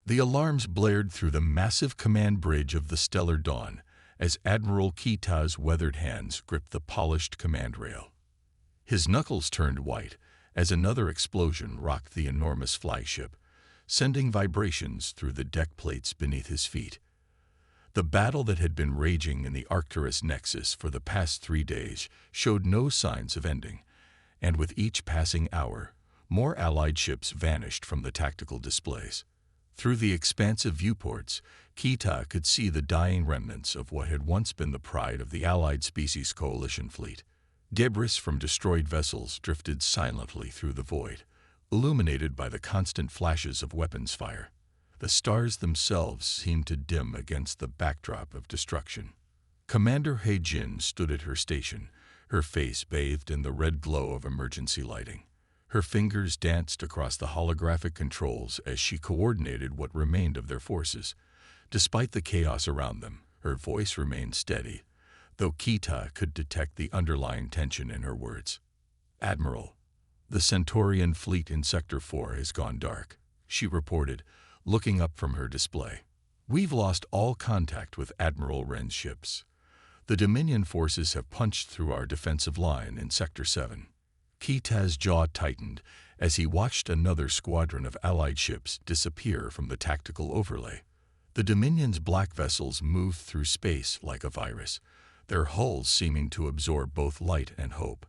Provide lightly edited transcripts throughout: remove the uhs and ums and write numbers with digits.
The alarms blared through the massive command bridge of the stellar dawn as Admiral Kita's weathered hands gripped the polished command rail. His knuckles turned white as another explosion rocked the enormous flagship, sending vibrations through the deck plates beneath his feet. The battle that had been raging in the Arcturus nexus for the past 3 days showed no signs of ending, and with each passing hour, more Allied ships vanished from the tactical displays. Through the expansive viewports, Kita could see the dying remnants of what had once been the pride of the Allied Species Coalition fleet. Debris from destroyed vessels drifted silently through the void, illuminated by the constant flashes of weapons fire. The stars themselves seemed to dim against the backdrop of destruction. Commander He-Jin stood at her station, her face bathed in the red glow of emergency lighting. Her fingers danced across the holographic controls as she coordinated what remained of their forces. Despite the chaos around them, her voice remained steady, though Kita could detect the underlying tension in her words. "Admiral, the Centaurian fleet in Sector 4 has gone dark," she reported, looking up from her display. "We've lost all contact with Admiral Ren's ships. The Dominion forces have punched through our defensive line in Sector 7. Kita's jaw tightened as he watched another squadron of Allied ships disappear from the tactical overlay. The Dominion's black vessels moved through space like a virus, their hulls seeming to absorb both light and hope.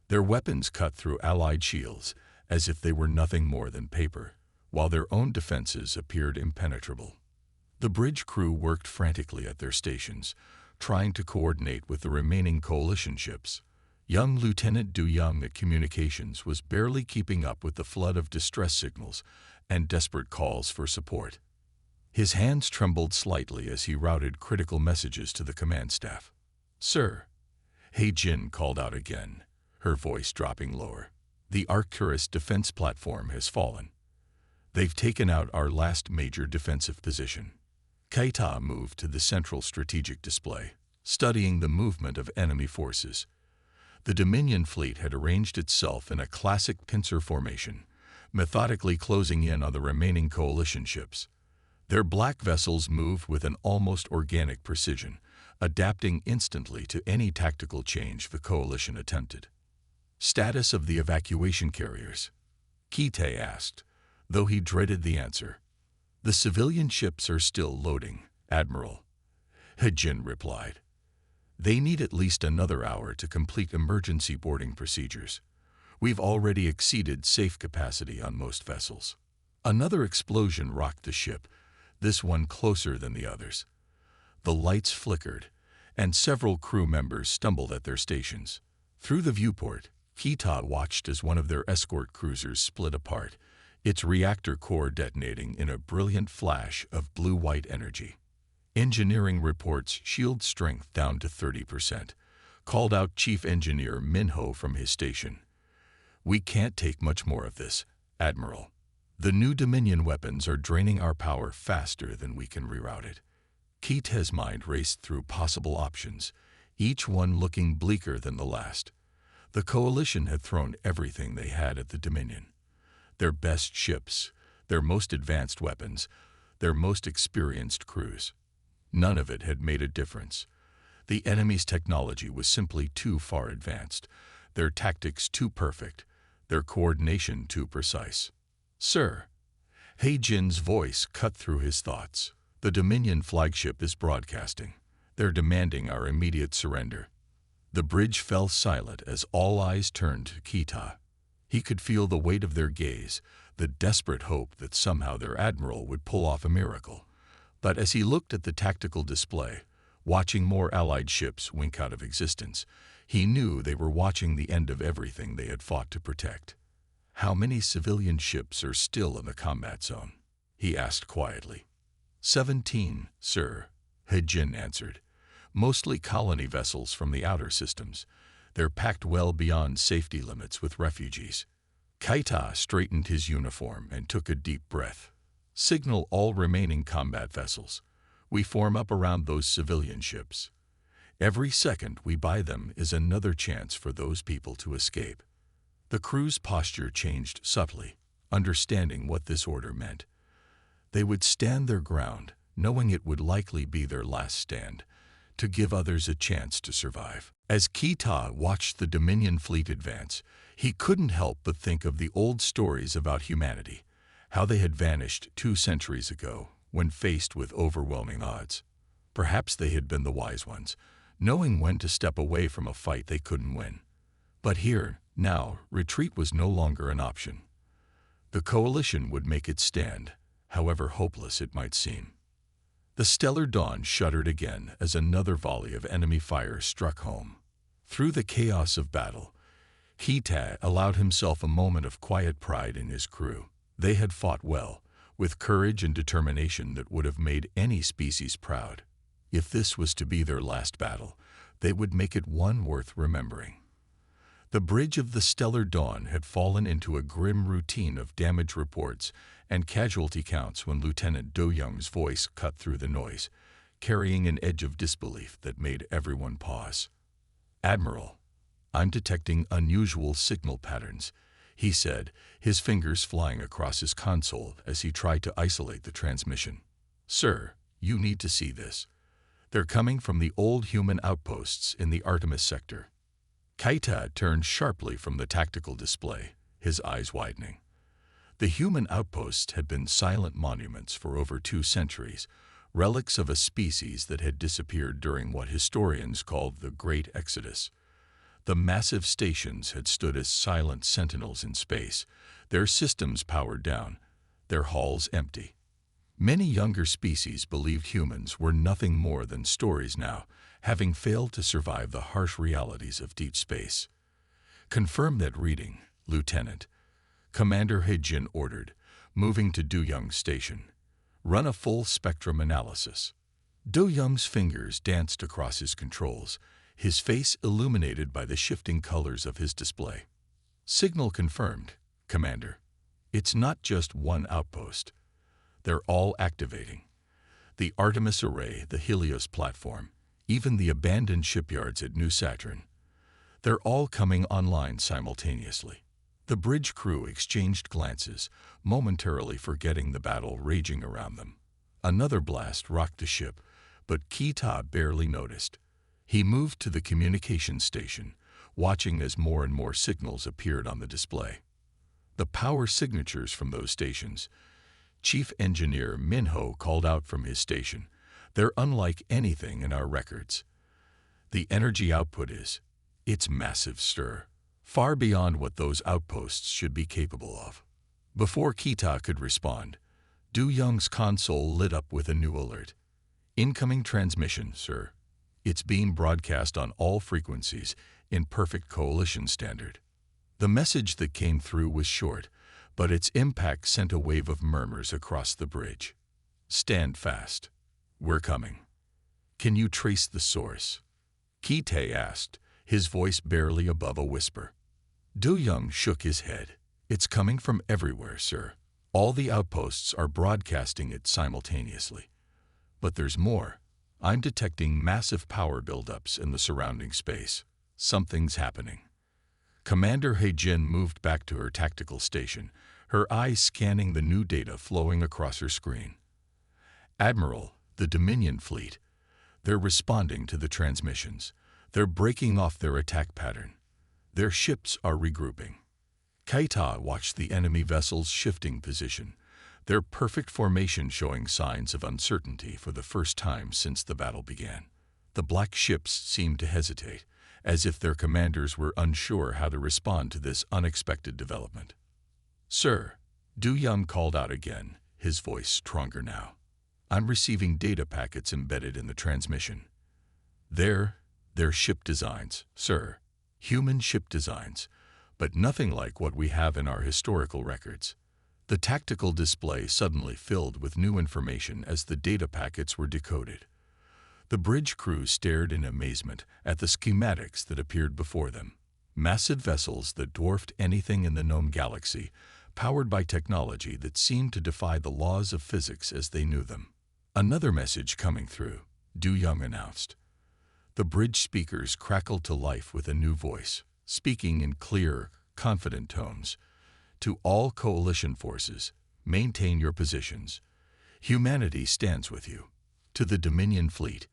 Their weapons cut through Allied shields as if they were nothing more than paper, while their own defenses appeared impenetrable. The bridge crew worked frantically at their stations, trying to coordinate with the remaining coalition ships. Young Lieutenant Du Young at Communications was barely keeping up with the flood of distress signals and desperate calls for support. His hands trembled slightly as he routed critical messages to the command staff. "Sir," He-Jin called out again, her voice dropping lower. "The Arcturus defense platform has fallen. They've taken out our last major defensive position." Kita moved to the central strategic display, studying the movement of enemy forces. The Dominion fleet had arranged itself in a classic pincer formation, methodically closing in on the remaining coalition ships. Their black vessels moved with an almost organic precision, adapting instantly to any tactical change the coalition attempted. "Status of the evacuation carriers?" Kita asked, though he dreaded the answer. "The civilian ships are still loading, Admiral," He-Jin replied. "They need at least another hour to complete emergency boarding procedures. We've already exceeded safe capacity on most vessels." Another explosion rocked the ship, this one closer than the others. The lights flickered, and several crew members stumbled at their stations. Through the viewport, Kita watched as one of their escort cruisers split apart, its reactor core detonating in a brilliant flash of blue-white energy. Engineering reports shield strength down to 30%, called out Chief Engineer Minho from his station. "We can't take much more of this, Admiral. The new Dominion weapons are draining our power faster than we can reroute it." Kita's mind raced through possible options, each one looking bleaker than the last. The Coalition had thrown everything they had at the Dominion. Their best ships, their most advanced weapons, their most experienced crews. None of it had made a difference. The enemy's technology was simply too far advanced, their tactics too perfect, their coordination too precise. "Sir," He-Jin's voice cut through his thoughts. "The Dominion flagship is broadcasting. They're demanding our immediate surrender." The bridge fell silent as all eyes turned to Kita. He could feel the weight of their gaze, the desperate hope that somehow their admiral would pull off a miracle. But as he looked at the tactical display, watching more Allied ships wink out of existence, he knew they were watching the end of everything they had fought to protect. "How many civilian ships are still in the combat zone?" he asked quietly. 17, sir," He-Jin answered. "Mostly colony vessels from the outer systems. They're packed well beyond safety limits with refugees." Kita straightened his uniform and took a deep breath. "Signal all remaining combat vessels. We form up around those civilian ships. Every second we buy them is another chance for those people to escape." The crew's posture changed subtly, understanding what this order meant. They would stand their ground, knowing it would likely be their last stand, to give others a chance to survive. As Kita watched the Dominion fleet advance, he couldn't help but think of the old stories about humanity, how they had vanished 2 centuries ago when faced with overwhelming odds. Perhaps they had been the wise ones, knowing when to step away from a fight they couldn't win. But here, now, retreat was no longer an option. The coalition would make its stand, however hopeless it might seem. The stellar dawn shuddered again as another volley of enemy fire struck home. Through the chaos of battle, Kita allowed himself a moment of quiet pride in his crew. They had fought well, with courage and determination that would have made any species proud. If this was to be their last battle, they would make it one worth remembering. The bridge of the stellar dawn had fallen into a grim routine of damage reports and casualty counts when Lieutenant Do Young's voice cut through the noise, carrying an edge of disbelief that made everyone pause. "Admiral, I'm detecting unusual signal patterns," he said, his fingers flying across his console as he tried to isolate the transmission. "Sir, you need to see this. They're coming from the old human outposts in the Artemis sector." Kaita turned sharply from the tactical display, his eyes widening. The human outposts had been silent monuments for over 2 centuries, relics of a species that had disappeared during what historians called the Great Exodus. The massive stations had stood as silent sentinels in space, their systems powered down, their halls empty. Many younger species believed humans were nothing more than stories now, having failed to survive the harsh realities of deep space. "Confirm that reading, Lieutenant," Commander Hejin ordered, moving to Do Young's station. "Run a full spectrum analysis." Do Young's fingers danced across his controls, his face illuminated by the shifting colors of his display. "Signal confirmed, Commander. It's not just one outpost. They're all activating. The Artemis Array, the Helios platform, even the abandoned shipyards at New Saturn. They're all coming online simultaneously." The bridge crew exchanged glances, momentarily forgetting the battle raging around them. Another blast rocked the ship, but Kita barely noticed. He moved to the communications station, watching as more and more signals appeared on the display. The power signatures from those stations. Chief Engineer Minho called out from his station, "They're unlike anything in our records. The energy output it's massive, sir. Far beyond what those outposts should be capable of." Before Kita could respond, Do Young's console lit up with a new alert. "Incoming transmission, sir. It's being broadcast on all frequencies in perfect coalition standard." The message that came through was short, but its impact sent a wave of murmurs across the bridge. "Stand fast. We're coming." "Can you trace the source?" Kita asked, his voice barely above a whisper. Do Young shook his head. "It's coming from everywhere, sir. All the outposts are broadcasting it simultaneously. But there's more. I'm detecting massive power buildups in the surrounding space. Something's happening." Commander Hejin moved back to her tactical station, her eyes scanning the new data flowing across her screen. "Admiral, the Dominion fleet. They're responding to the transmissions. They're breaking off their attack pattern. Their ships are regrouping." Kaita watched the enemy vessels shifting position, their perfect formation showing signs of uncertainty for the first time since the battle began. The black ships seemed to hesitate, as if their commanders were unsure how to respond to this unexpected development. "Sir," Du Young called out again, his voice stronger now. "I'm receiving data packets embedded in the transmission. They're ship designs, sir. Human ship designs, but nothing like what we have in our historical records." The tactical display suddenly filled with new information as the data packets were decoded. The bridge crew stared in amazement at the schematics that appeared before them. Massive vessels that dwarfed anything in the known galaxy, powered by technology that seemed to defy the laws of physics as they knew them. "Another message coming through," Du Young announced. The bridge speakers crackled to life with a new voice, speaking in clear, confident tones. "To all coalition forces, maintain your positions. Humanity stands with you. To the Dominion fleet,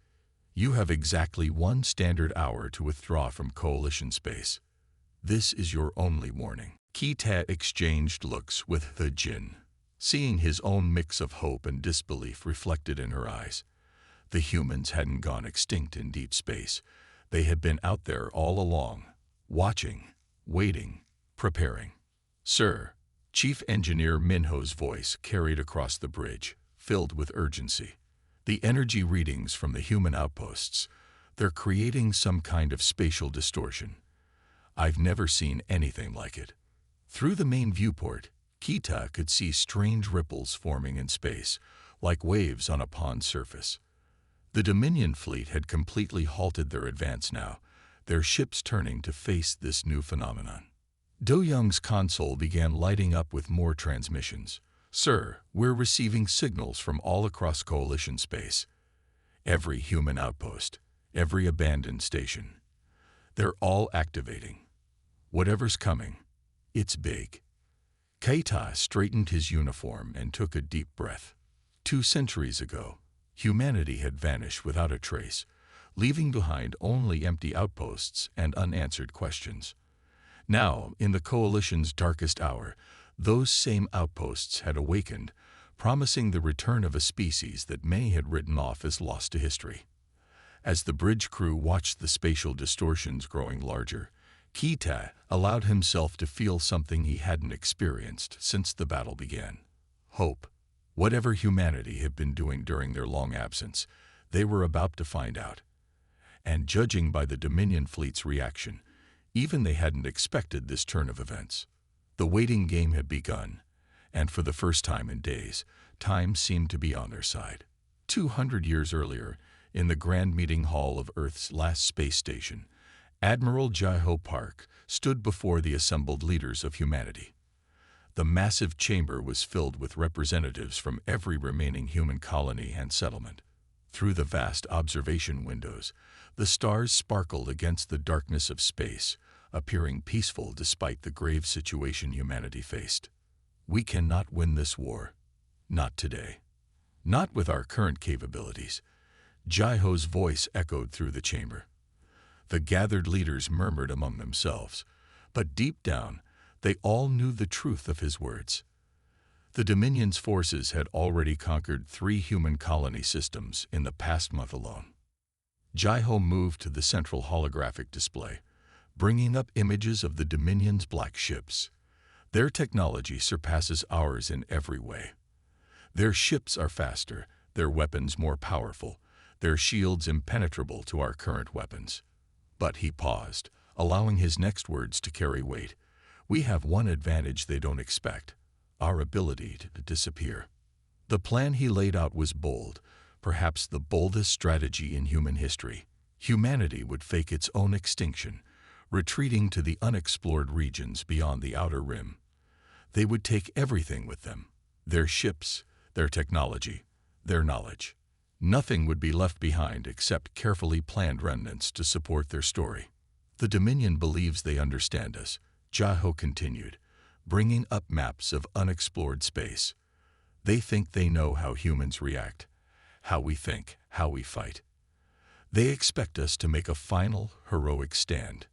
you have exactly 1 standard hour to withdraw from Coalition space. This is your only warning. Kita exchanged looks with the Jinn, seeing his own mix of hope and disbelief reflected in her eyes. The humans hadn't gone extinct in deep space. They had been out there all along, watching, waiting, preparing. "Sir," Chief Engineer Minho's voice carried across the bridge, filled with urgency. "The energy readings from the human outposts, they're creating some kind of spatial distortion. I've never seen anything like it." Through the main viewport, Kita could see strange ripples forming in space, like waves on a pond surface. The Dominion fleet had completely halted their advance now, their ships turning to face this new phenomenon. Do Young's console began lighting up with more transmissions. "Sir, we're receiving signals from all across Coalition space. Every human outpost, every abandoned station. They're all activating. Whatever's coming, it's big." Keita straightened his uniform and took a deep breath. 2 centuries ago, humanity had vanished without a trace, leaving behind only empty outposts and unanswered questions. Now, in the Coalition's darkest hour, those same outposts had awakened, promising the return of a species that May had written off as lost to history. As the bridge crew watched the spatial distortions growing larger, Kita allowed himself to feel something he hadn't experienced since the battle began: hope. Whatever humanity had been doing during their long absence, they were about to find out. And judging by the Dominion fleet's reaction, even they hadn't expected this turn of events. The waiting game had begun, and for the first time in days, time seemed to be on their side. 200 years earlier, in the Grand Meeting Hall of Earth's last space station, Admiral Jaiho Park stood before the assembled leaders of humanity. The massive chamber was filled with representatives from every remaining human colony and settlement. Through the vast observation windows, the stars sparkled against the darkness of space, appearing peaceful despite the grave situation humanity faced. "We cannot win this war. Not today. Not with our current capabilities." Jaiho's voice echoed through the chamber. The gathered leaders murmured among themselves, but deep down, they all knew the truth of his words. The Dominion's forces had already conquered 3 human colony systems in the past month alone. Jaiho moved to the central holographic display, bringing up images of the Dominion's black ships. "Their technology surpasses ours in every way. Their ships are faster, their weapons more powerful, their shields impenetrable to our current weapons." But he paused, allowing his next words to carry weight. "We have one advantage they don't expect: our ability to disappear." The plan he laid out was bold, perhaps the boldest strategy in human history. Humanity would fake its own extinction, retreating to the unexplored regions beyond the outer rim. They would take everything with them: their ships, their technology, their knowledge. Nothing would be left behind except carefully planned remnants to support their story. "The Dominion believes they understand us," Jaiho continued, bringing up maps of unexplored space. "They think they know how humans react, how we think, how we fight. They expect us to make a final, heroic stand.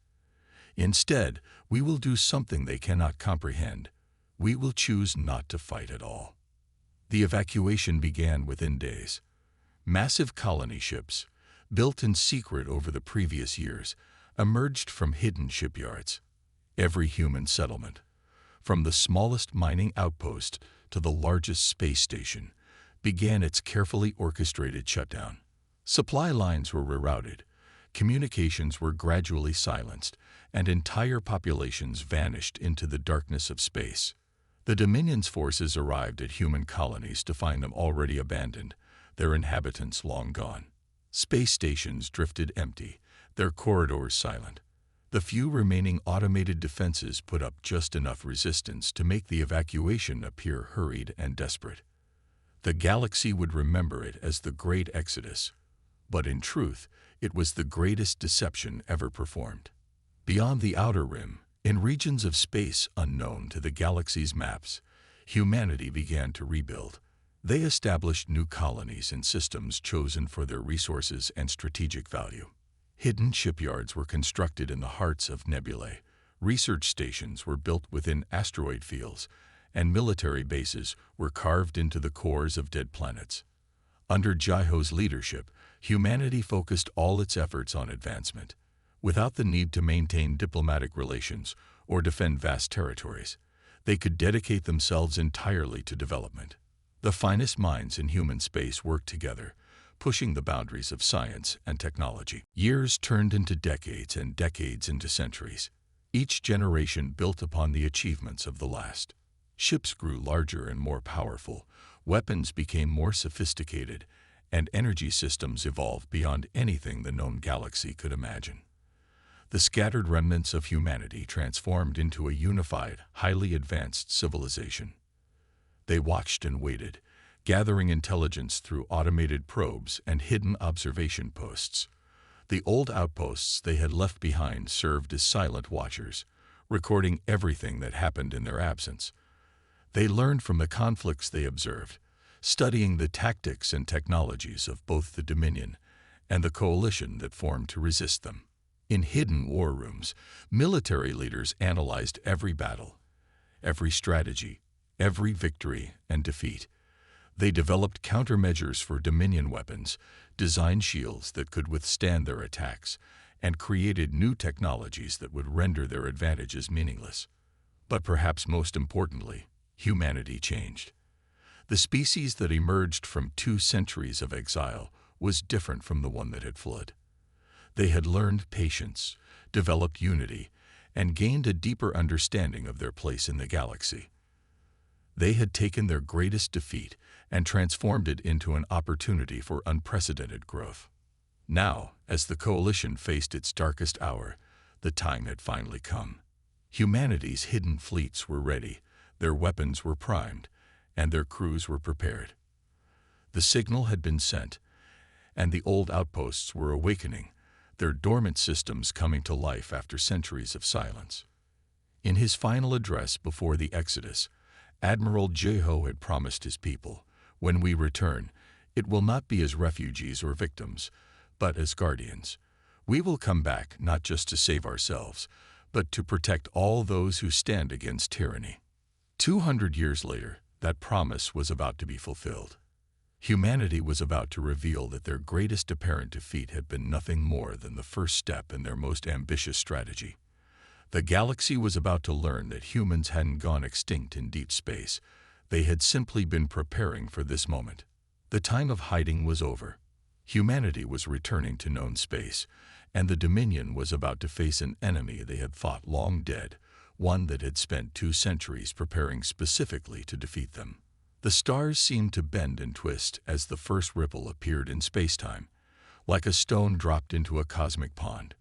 Instead, we will do something they cannot comprehend. We will choose not to fight at all." The evacuation began within days. Massive colony ships, built in secret over the previous years, emerged from hidden shipyards. Every human settlement, from the smallest mining outpost to the largest space station, began its carefully orchestrated shutdown. Supply lines were rerouted, communications were gradually silenced, and entire populations vanished into the darkness of space. The Dominion's forces arrived at human colonies to find them already abandoned, their inhabitants long gone. Space stations drifted empty, their corridors silent. The few remaining automated defenses put up just enough resistance to make the evacuation appear hurried and desperate. The galaxy would remember it as the Great Exodus, but in truth, it was the greatest deception ever performed. Beyond the outer rim, in regions of space unknown to the galaxy's maps, humanity began to rebuild. They established new colonies and systems chosen for their resources and strategic value. Hidden shipyards were constructed in the hearts of nebulae, research stations were built within asteroid fields, and military bases were carved into the cores of dead planets. Under Jiho's leadership, humanity focused all its efforts on advancement, without the need to maintain diplomatic relations or defend vast territories. They could dedicate themselves entirely to development. The finest minds in human space worked together, pushing the boundaries of science and technology. Years turned into decades and decades into centuries. Each generation built upon the achievements of the last. Ships grew larger and more powerful, weapons became more sophisticated, and energy systems evolved beyond anything the known galaxy could imagine. The scattered remnants of humanity transformed into a unified, highly advanced civilization. They watched and waited, gathering intelligence through automated probes and hidden observation posts. The old outposts they had left behind served as silent watchers, recording everything that happened in their absence. They learned from the conflicts they observed, studying the tactics and technologies of both the Dominion and the coalition that formed to resist them. In hidden war rooms, military leaders analyzed every battle, every strategy, every victory and defeat. They developed countermeasures for Dominion weapons, designed shields that could withstand their attacks, and created new technologies that would render their advantages meaningless. But perhaps most importantly, humanity changed. The species that emerged from 2 centuries of exile was different from the one that had fled. They had learned patience, developed unity, and gained a deeper understanding of their place in the galaxy. They had taken their greatest defeat and transformed it into an opportunity for unprecedented growth. Now, as the coalition faced its darkest hour, the time had finally come. Humanity's hidden fleets were ready, their weapons were primed, and their crews were prepared. The signal had been sent, and the old outposts were awakening, their dormant systems coming to life after centuries of silence. In his final address before the Exodus, Admiral Jiho had promised his people, "When we return, it will not be as refugees or victims, but as guardians. We will come back not just to save ourselves, but to protect all those who stand against tyranny." 200 years later, that promise was about to be fulfilled. Humanity was about to reveal that their greatest apparent defeat had been nothing more than the first step in their most ambitious strategy. The galaxy was about to learn that humans hadn't gone extinct in deep space. They had simply been preparing for this moment. The time of hiding was over. Humanity was returning to known space, and the Dominion was about to face an enemy they had thought long dead, one that had spent 2 centuries preparing specifically to defeat them. The stars seemed to bend and twist as the first ripple appeared in spacetime, like a stone dropped into a cosmic pond.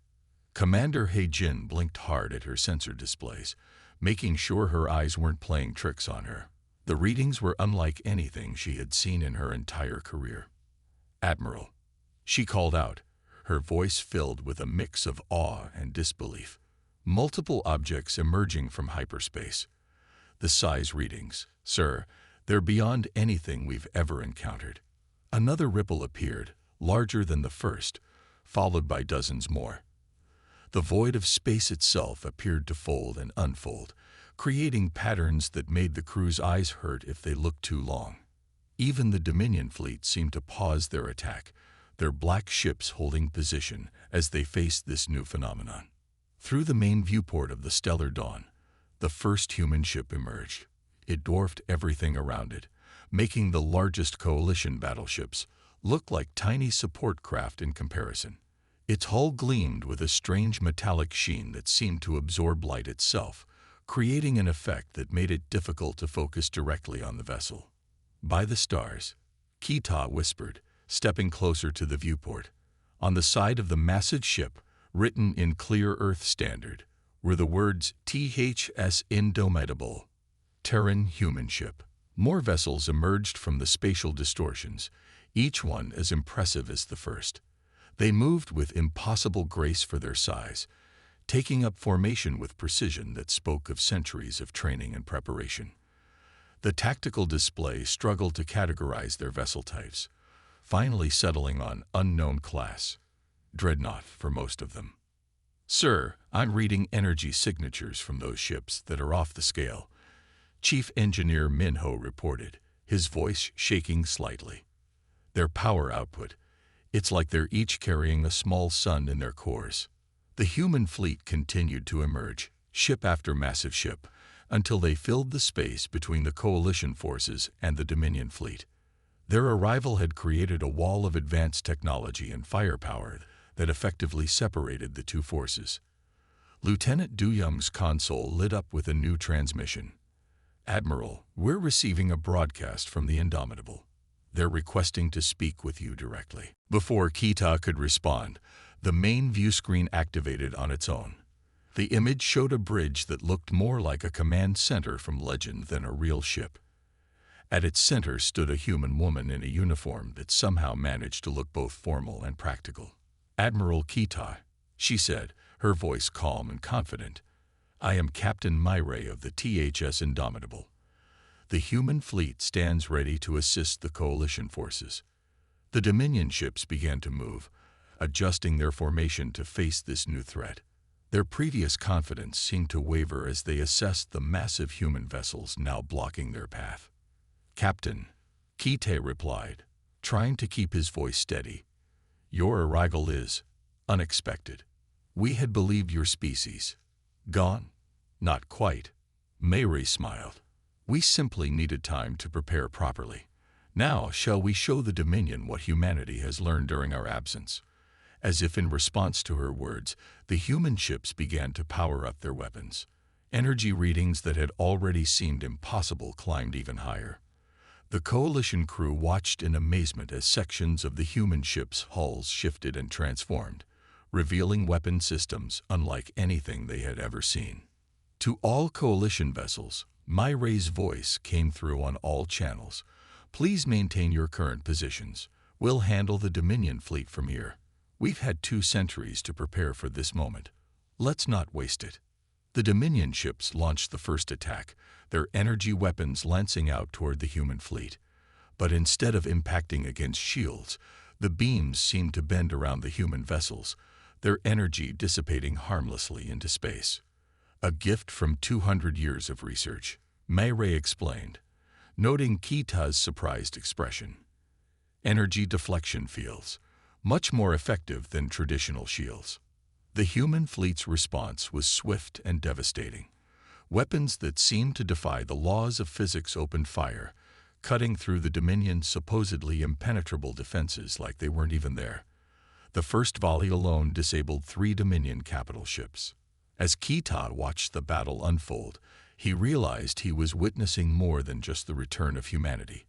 Commander He-Jin blinked hard at her sensor displays, making sure her eyes weren't playing tricks on her. The readings were unlike anything she had seen in her entire career. "Admiral," she called out, her voice filled with a mix of awe and disbelief. Multiple objects emerging from hyperspace. "The size readings, sir, they're beyond anything we've ever encountered." Another ripple appeared, larger than the first, followed by dozens more. The void of space itself appeared to fold and unfold, creating patterns that made the crew's eyes hurt if they looked too long. Even the Dominion fleet seemed to pause their attack, their black ships holding position as they faced this new phenomenon. Through the main viewport of the stellar dawn, the first human ship emerged. It dwarfed everything around it, making the largest coalition battleships look like tiny support craft in comparison. Its hull gleamed with a strange metallic sheen that seemed to absorb light itself, creating an effect that made it difficult to focus directly on the vessel. "By the stars," Kita whispered, stepping closer to the viewport. On the side of the massive ship, written in clear Earth standard, were the words THS Indomitable, Terran Human Ship. More vessels emerged from the spatial distortions, each one as impressive as the first. They moved with impossible grace for their size, taking up formation with precision that spoke of centuries of training and preparation. The tactical display struggled to categorize their vessel types, finally settling on unknown class, Dreadnought for most of them. "Sir, I'm reading energy signatures from those ships that are off the scale," Chief Engineer Minho reported, his voice shaking slightly. "Their power output, it's like they're each carrying a small sun in their cores." The human fleet continued to emerge, ship after massive ship, until they filled the space between the coalition forces and the Dominion fleet. Their arrival had created a wall of advanced technology and firepower that effectively separated the two forces. Lieutenant Duyung's console lit up with a new transmission. "Admiral, we're receiving a broadcast from the Indomitable. They're requesting to speak with you directly." Before Kita could respond, the main view screen activated on its own. The image showed a bridge that looked more like a command center from legend than a real ship. At its center stood a human woman in a uniform that somehow managed to look both formal and practical. "Admiral Kita," she said, her voice calm and confident. "I am Captain Myray of the THS Indomitable. The human fleet stands ready to assist the coalition forces." The Dominion ships began to move, adjusting their formation to face this new threat. Their previous confidence seemed to waver as they assessed the massive human vessels now blocking their path. "Captain," Kite replied, trying to keep his voice steady, "your arrival is unexpected. We had believed your species gone." "Not quite," Mayray smiled. "We simply needed time to prepare properly. Now shall we show the Dominion what humanity has learned during our absence?" As if in response to her words, the human ships began to power up their weapons. Energy readings that had already seemed impossible climbed even higher. The coalition crew watched in amazement as sections of the human ships' hulls shifted and transformed, revealing weapon systems unlike anything they had ever seen. To all coalition vessels, Myray's voice came through on all channels. "Please maintain your current positions. We'll handle the Dominion fleet from here. We've had 2 centuries to prepare for this moment. Let's not waste it." The Dominion ships launched the first attack, their energy weapons lancing out toward the human fleet. But instead of impacting against shields, the beams seemed to bend around the human vessels, their energy dissipating harmlessly into space. "A gift from 200 years of research," Mayray explained, noting Kita's surprised expression. "Energy deflection fields, much more effective than traditional shields." The human fleet's response was swift and devastating. Weapons that seemed to defy the laws of physics opened fire, cutting through the Dominion's supposedly impenetrable defenses like they weren't even there. The first volley alone disabled 3 Dominion capital ships. As Kita watched the battle unfold, he realized he was witnessing more than just the return of humanity.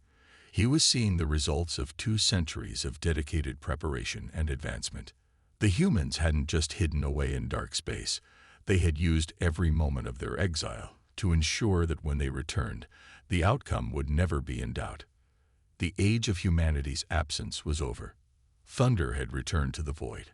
He was seeing the results of 2 centuries of dedicated preparation and advancement. The humans hadn't just hidden away in dark space. They had used every moment of their exile to ensure that when they returned, the outcome would never be in doubt. The age of humanity's absence was over. Thunder had returned to the void,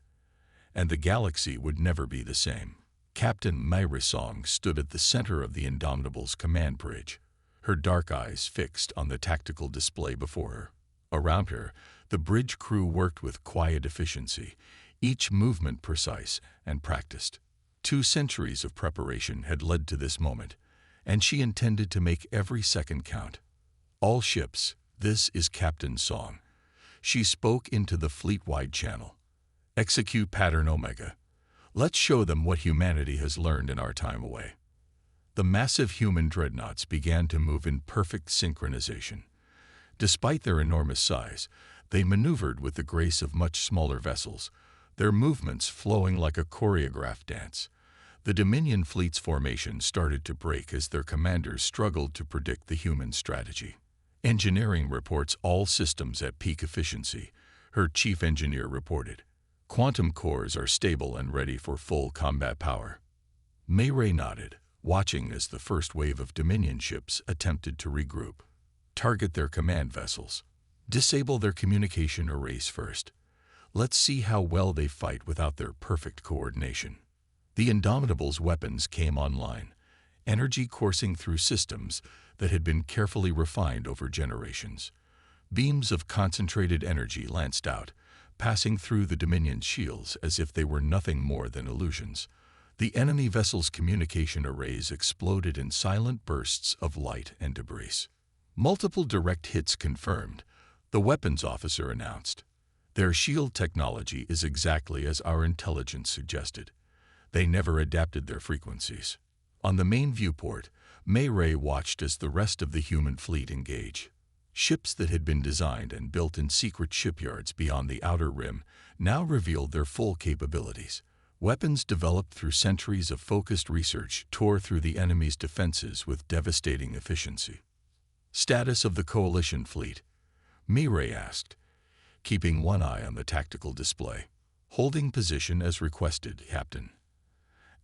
and the galaxy would never be the same. Captain Myrisong stood at the center of the Indomitable's command bridge, her dark eyes fixed on the tactical display before her. Around her, the bridge crew worked with quiet efficiency, each movement precise and practiced. 2 centuries of preparation had led to this moment, and she intended to make every second count. "All ships, this is Captain Song." She spoke into the fleet-wide channel. "Execute pattern Omega. Let's show them what humanity has learned in our time away." The massive human dreadnoughts began to move in perfect synchronization. Despite their enormous size, they maneuvered with the grace of much smaller vessels, their movements flowing like a choreographed dance. The Dominion fleet's formation started to break as their commanders struggled to predict the human strategy. "Engineering reports all systems at peak efficiency," her chief engineer reported. "Quantum cores are stable and ready for full combat power." Mayray nodded, watching as the first wave of Dominion ships attempted to regroup. "Target their command vessels. Disable their communication arrays first. Let's see how well they fight without their perfect coordination." The Indomitable's weapons came online, energy coursing through systems that had been carefully refined over generations. Beams of concentrated energy lanced out, passing through the Dominion's shields as if they were nothing more than illusions. The enemy vessel's communication arrays exploded in silent bursts of light and debris. Multiple direct hits confirmed, the weapons officer announced. Their shield technology is exactly as our intelligence suggested. They never adapted their frequencies. On the main viewport, Mayray watched as the rest of the human fleet engaged. Ships that had been designed and built in secret shipyards beyond the outer rim now revealed their full capabilities. Weapons developed through centuries of focused research tore through the enemy's defenses with devastating efficiency. Status of the Coalition fleet? Mayray asked, keeping one eye on the tactical display. Holding position as requested, Captain.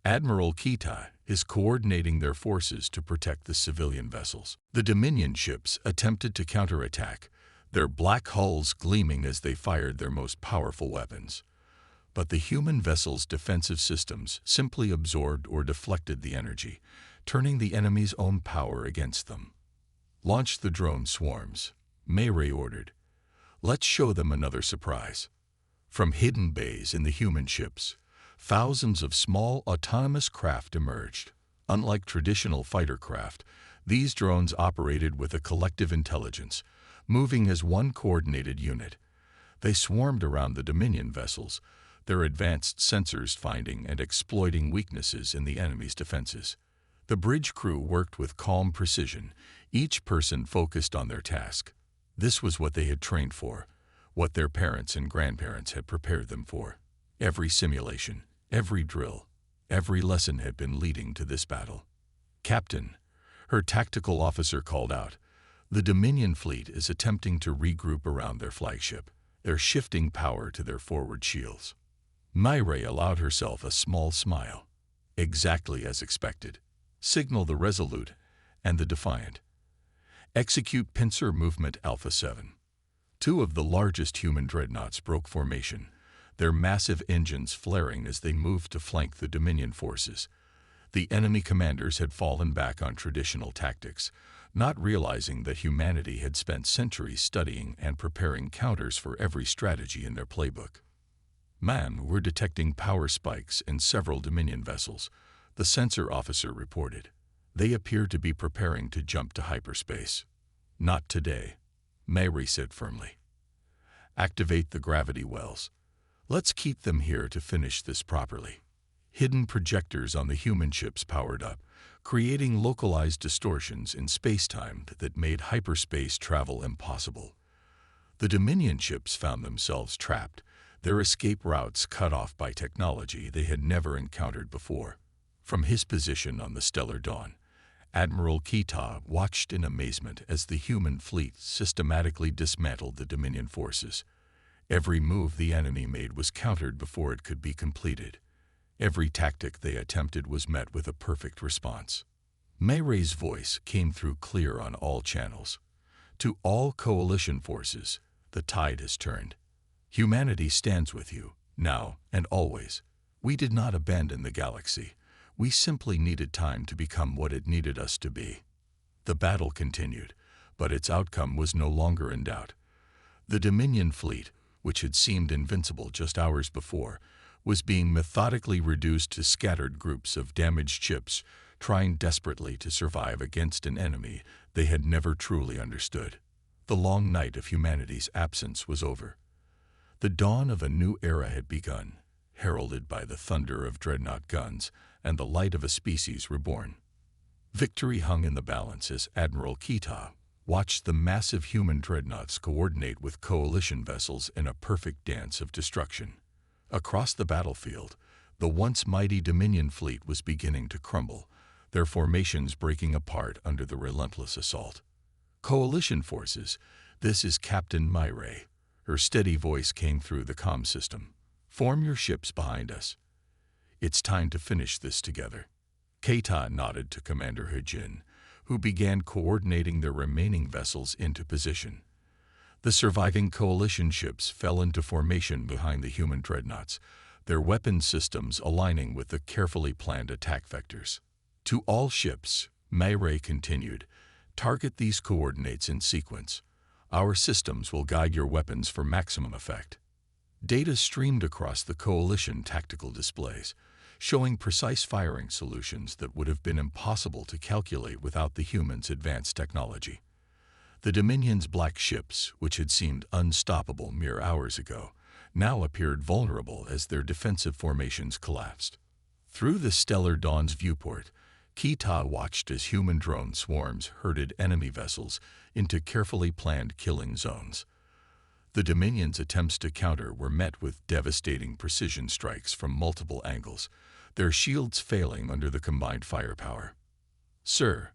Admiral Kita is coordinating their forces to protect the civilian vessels. The Dominion ships attempted to counterattack, their black hulls gleaming as they fired their most powerful weapons. But the human vessel's defensive systems simply absorbed or deflected the energy, turning the enemy's own power against them. Launch the drone swarms, Mayray ordered. Let's show them another surprise. From hidden bays in the human ships, thousands of small autonomous craft emerged. Unlike traditional fighter craft, these drones operated with a collective intelligence, moving as one coordinated unit. They swarmed around the Dominion vessels, their advanced sensors finding and exploiting weaknesses in the enemy's defenses. The bridge crew worked with calm precision, each person focused on their task. This was what they had trained for, what their parents and grandparents had prepared them for. Every simulation, every drill, every lesson had been leading to this battle. Captain, her tactical officer called out, the Dominion fleet is attempting to regroup around their flagship. They're shifting power to their forward shields. Mayray allowed herself a small smile. Exactly as expected. Signal the Resolute and the Defiant. Execute pincer movement Alpha 7. Two of the largest human dreadnoughts broke formation, their massive engines flaring as they moved to flank the Dominion forces. The enemy commanders had fallen back on traditional tactics, not realizing that humanity had spent centuries studying and preparing counters for every strategy in their playbook. "Ma'am, we're detecting power spikes in several Dominion vessels," the sensor officer reported. "They appear to be preparing to jump to hyperspace." "Not today," Mayray said firmly. "Activate the gravity wells. Let's keep them here to finish this properly." Hidden projectors on the human ships powered up, creating localized distortions in space-time that made hyperspace travel impossible. The Dominion ships found themselves trapped, their escape routes cut off by technology they had never encountered before. From his position on the stellar dawn, Admiral Kita watched in amazement as the human fleet systematically dismantled the Dominion forces. Every move the enemy made was countered before it could be completed. Every tactic they attempted was met with a perfect response. Mayray's voice came through clear on all channels. "To all coalition forces, the tide has turned. Humanity stands with you, now and always. We did not abandon the galaxy. We simply needed time to become what it needed us to be." The battle continued, but its outcome was no longer in doubt. The Dominion fleet, which had seemed invincible just hours before, was being methodically reduced to scattered groups of damaged ships, trying desperately to survive against an enemy they had never truly understood. The long night of humanity's absence was over. The dawn of a new era had begun, heralded by the thunder of dreadnought guns and the light of a species reborn. Victory hung in the balance as Admiral Kita watched the massive human dreadnoughts coordinate with coalition vessels in a perfect dance of destruction. Across the battlefield, the once mighty Dominion fleet was beginning to crumble, their formations breaking apart under the relentless assault. "Coalition forces, this is Captain Mayray." Her steady voice came through the comm system. "Form your ships behind us. It's time to finish this together." Keita nodded to Commander Hejin, who began coordinating their remaining vessels into position. The surviving coalition ships fell into formation behind the human dreadnoughts, their weapon systems aligning with the carefully planned attack vectors. To all ships, Mayray continued, target these coordinates in sequence. Our systems will guide your weapons for maximum effect. Data streamed across the Coalition tactical displays, showing precise firing solutions that would have been impossible to calculate without the humans' advanced technology. The Dominion's black ships, which had seemed unstoppable mere hours ago, now appeared vulnerable as their defensive formations collapsed. Through the Stellar Dawn's viewport, Kita watched as human drone swarms herded enemy vessels into carefully planned killing zones. The Dominion's attempts to counter were met with devastating precision strikes from multiple angles, their shields failing under the combined firepower. "Sir,"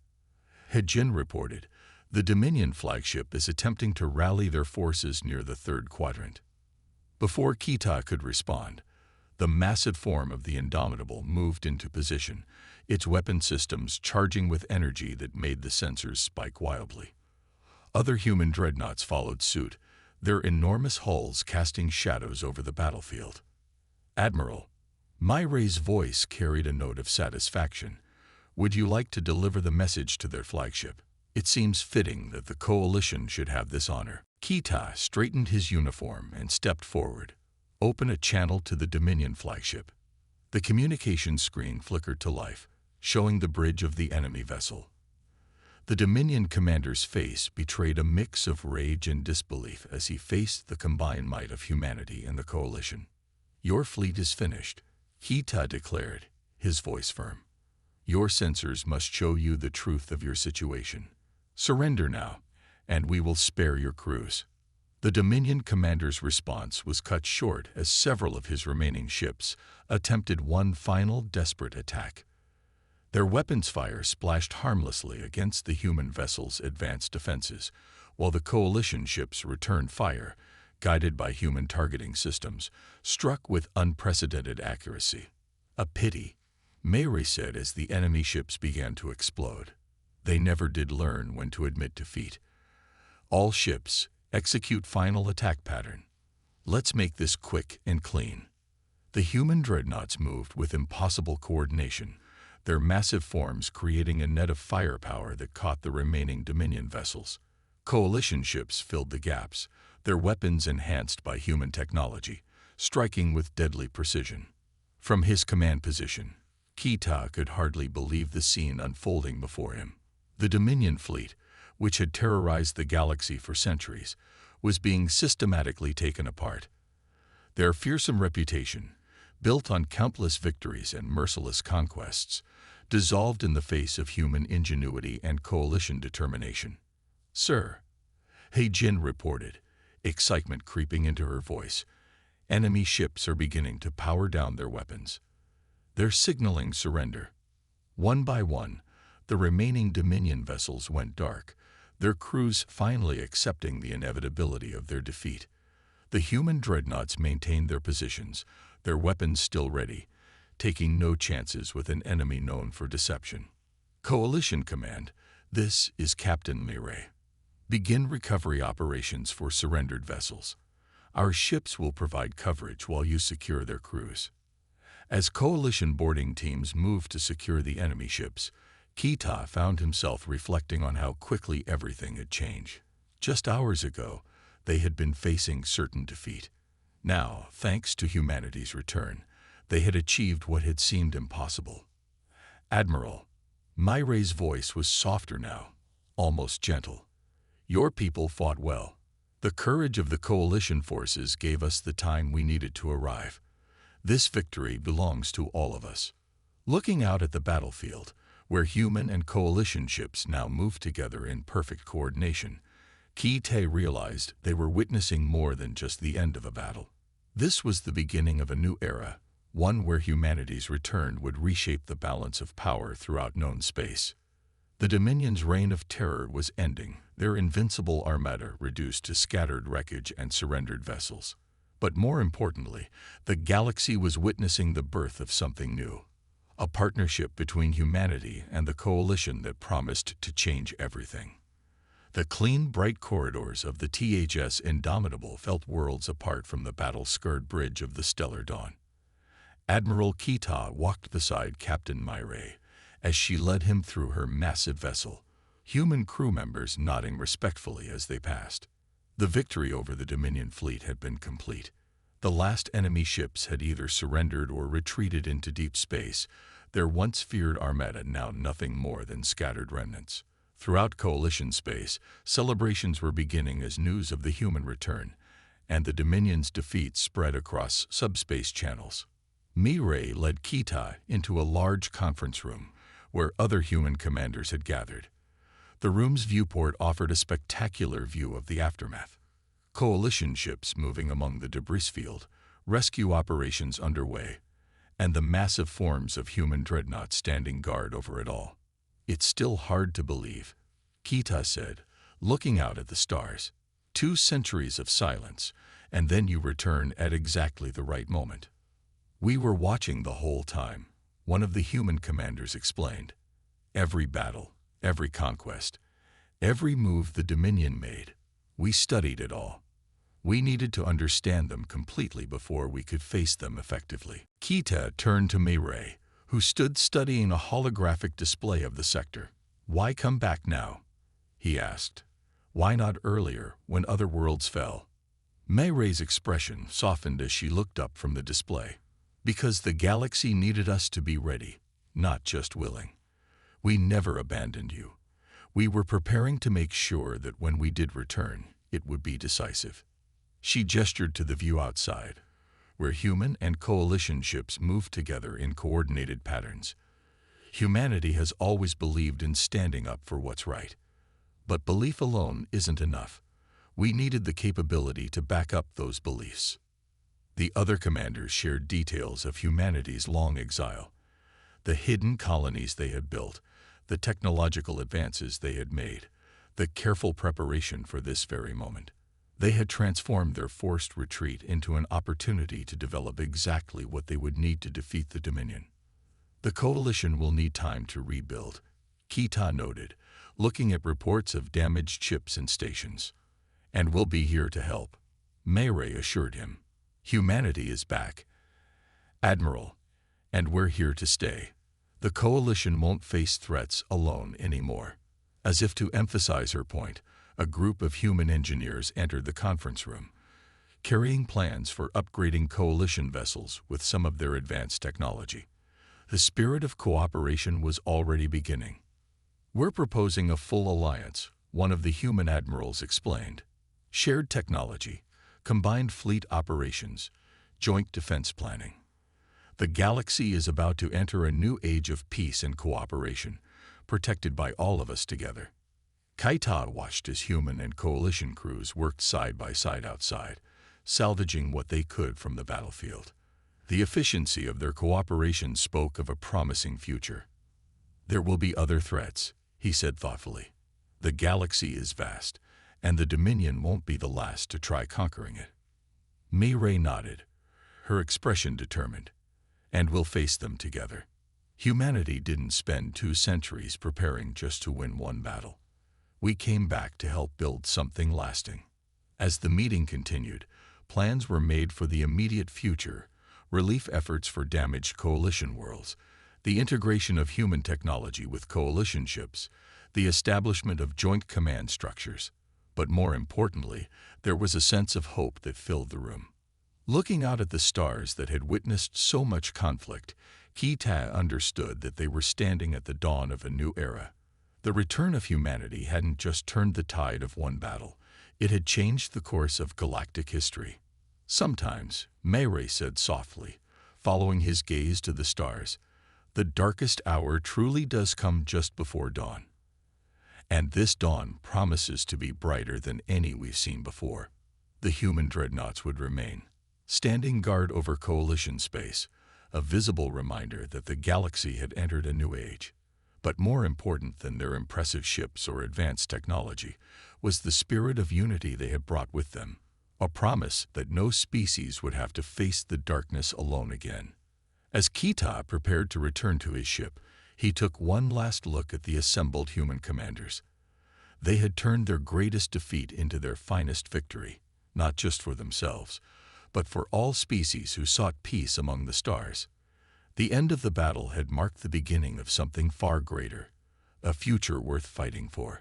Hejin reported, "the Dominion flagship is attempting to rally their forces near the third quadrant." Before Kita could respond, the massive form of the Indomitable moved into position, its weapon systems charging with energy that made the sensors spike wildly. Other human dreadnoughts followed suit, their enormous hulls casting shadows over the battlefield. "Admiral," Mayray's voice carried a note of satisfaction, "would you like to deliver the message to their flagship? It seems fitting that the Coalition should have this honor." Kita straightened his uniform and stepped forward. "Open a channel to the Dominion flagship." The communication screen flickered to life, showing the bridge of the enemy vessel. The Dominion commander's face betrayed a mix of rage and disbelief as he faced the combined might of humanity and the Coalition. "Your fleet is finished," Kita declared, his voice firm. "Your sensors must show you the truth of your situation. Surrender now, and we will spare your crews." The Dominion commander's response was cut short as several of his remaining ships attempted one final desperate attack. Their weapons fire splashed harmlessly against the human vessel's advanced defenses, while the Coalition ships returned fire, guided by human targeting systems, struck with unprecedented accuracy. "A pity," Mayray said as the enemy ships began to explode. "They never did learn when to admit defeat. All ships, execute final attack pattern. Let's make this quick and clean." The human dreadnoughts moved with impossible coordination, their massive forms creating a net of firepower that caught the remaining Dominion vessels. Coalition ships filled the gaps, their weapons enhanced by human technology, striking with deadly precision. From his command position, Kita could hardly believe the scene unfolding before him. The Dominion fleet, which had terrorized the galaxy for centuries, was being systematically taken apart. Their fearsome reputation, built on countless victories and merciless conquests, dissolved in the face of human ingenuity and Coalition determination. "Sir," Hejin reported, excitement creeping into her voice, "enemy ships are beginning to power down their weapons. They're signaling surrender." One by one, the remaining Dominion vessels went dark, their crews finally accepting the inevitability of their defeat. The human dreadnoughts maintained their positions, their weapons still ready, taking no chances with an enemy known for deception. "Coalition Command, this is Captain Mayray. Begin recovery operations for surrendered vessels. Our ships will provide coverage while you secure their crews." As Coalition boarding teams moved to secure the enemy ships, Kita found himself reflecting on how quickly everything had changed. Just hours ago, they had been facing certain defeat. Now, thanks to humanity's return, they had achieved what had seemed impossible. "Admiral," Mayray's voice was softer now, almost gentle. "Your people fought well. The courage of the Coalition forces gave us the time we needed to arrive. This victory belongs to all of us." Looking out at the battlefield, where human and Coalition ships now moved together in perfect coordination, Kita realized they were witnessing more than just the end of a battle. This was the beginning of a new era, one where humanity's return would reshape the balance of power throughout known space. The Dominion's reign of terror was ending, their invincible armada reduced to scattered wreckage and surrendered vessels. But more importantly, the galaxy was witnessing the birth of something new. A partnership between humanity and the Coalition that promised to change everything. The clean, bright corridors of the THS Indomitable felt worlds apart from the battle-scarred bridge of the Stellar Dawn. Admiral Kita walked beside Captain Mayray, as she led him through her massive vessel, human crew members nodding respectfully as they passed. The victory over the Dominion fleet had been complete. The last enemy ships had either surrendered or retreated into deep space, their once feared armada now nothing more than scattered remnants. Throughout Coalition space, celebrations were beginning as news of the human return and the Dominion's defeat spread across subspace channels. Mirai led Kita into a large conference room where other human commanders had gathered. The room's viewport offered a spectacular view of the aftermath. Coalition ships moving among the debris field, rescue operations underway, and the massive forms of human dreadnoughts standing guard over it all. "It's still hard to believe," Kita said, looking out at the stars. "2 centuries of silence, and then you return at exactly the right moment." "We were watching the whole time," one of the human commanders explained. "Every battle, every conquest, every move the Dominion made, we studied it all. We needed to understand them completely before we could face them effectively." Kita turned to Mirai, who stood studying a holographic display of the sector. "Why come back now?" he asked. "Why not earlier, when other worlds fell?" Mirai's expression softened as she looked up from the display. "Because the galaxy needed us to be ready, not just willing. We never abandoned you. We were preparing to make sure that when we did return, it would be decisive." She gestured to the view outside, where human and coalition ships moved together in coordinated patterns. Humanity has always believed in standing up for what's right. But belief alone isn't enough. We needed the capability to back up those beliefs. The other commanders shared details of humanity's long exile, the hidden colonies they had built, the technological advances they had made, the careful preparation for this very moment. They had transformed their forced retreat into an opportunity to develop exactly what they would need to defeat the Dominion. "The Coalition will need time to rebuild," Kita noted, looking at reports of damaged ships and stations. "And we'll be here to help," Mirai assured him. "Humanity is back, Admiral, and we're here to stay. The Coalition won't face threats alone anymore." As if to emphasize her point, a group of human engineers entered the conference room, carrying plans for upgrading Coalition vessels with some of their advanced technology. The spirit of cooperation was already beginning. "We're proposing a full alliance," one of the human admirals explained. "Shared technology, combined fleet operations, joint defense planning. The galaxy is about to enter a new age of peace and cooperation, protected by all of us together." Kaita watched as human and coalition crews worked side by side outside, salvaging what they could from the battlefield. The efficiency of their cooperation spoke of a promising future. "There will be other threats," he said thoughtfully. "The galaxy is vast, and the Dominion won't be the last to try conquering it." Mirai nodded, her expression determined. "And we'll face them together." Humanity didn't spend 2 centuries preparing just to win one battle. We came back to help build something lasting. As the meeting continued, plans were made for the immediate future, relief efforts for damaged coalition worlds, the integration of human technology with coalition ships, the establishment of joint command structures. But more importantly, there was a sense of hope that filled the room. Looking out at the stars that had witnessed so much conflict, Kita understood that they were standing at the dawn of a new era. The return of humanity hadn't just turned the tide of one battle, it had changed the course of galactic history. "Sometimes," Mirai said softly, following his gaze to the stars, "the darkest hour truly does come just before dawn. And this dawn promises to be brighter than any we've seen before." The human dreadnoughts would remain, standing guard over coalition space, a visible reminder that the galaxy had entered a new age. But more important than their impressive ships or advanced technology was the spirit of unity they had brought with them, a promise that no species would have to face the darkness alone again. As Kita prepared to return to his ship, he took one last look at the assembled human commanders. They had turned their greatest defeat into their finest victory, not just for themselves, but for all species who sought peace among the stars. The end of the battle had marked the beginning of something far greater, a future worth fighting for.